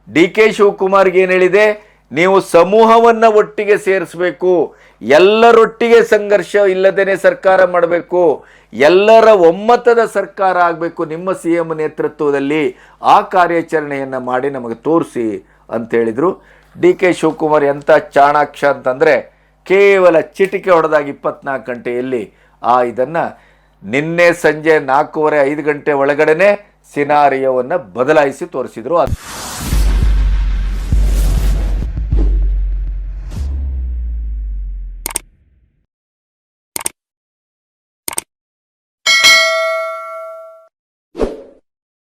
Speaker 1: ಡಿ ಕೆ ಶಿವಕುಮಾರ್ಗೆ ಏನು ಹೇಳಿದೆ, ನೀವು ಸಮೂಹವನ್ನ ಒಟ್ಟಿಗೆ ಸೇರಿಸಬೇಕು, ಎಲ್ಲರೊಟ್ಟಿಗೆ ಸಂಘರ್ಷ ಇಲ್ಲದೇನೆ ಸರ್ಕಾರ ಮಾಡಬೇಕು, ಎಲ್ಲರ ಒಮ್ಮತದ ಸರ್ಕಾರ ಆಗಬೇಕು ನಿಮ್ಮ ಸಿ ಎಂ ನೇತೃತ್ವದಲ್ಲಿ, ಆ ಕಾರ್ಯಾಚರಣೆಯನ್ನು ಮಾಡಿ ನಮಗೆ ತೋರಿಸಿ ಅಂತ ಹೇಳಿದರು. ಡಿ ಕೆ ಶಿವಕುಮಾರ್ ಎಂಥ ಚಾಣಾಕ್ಷ ಅಂತಂದರೆ, ಕೇವಲ ಚಿಟಿಕೆ ಹೊಡೆದಾಗ 24 ಗಂಟೆಯಲ್ಲಿ ಇದನ್ನು ನಿನ್ನೆ ಸಂಜೆ 4:30 5 ಗಂಟೆ ಒಳಗಡೆನೆ ಸಿನಾರಿಯೋವನ್ನು ಬದಲಾಯಿಸಿ ತೋರಿಸಿದ್ರು.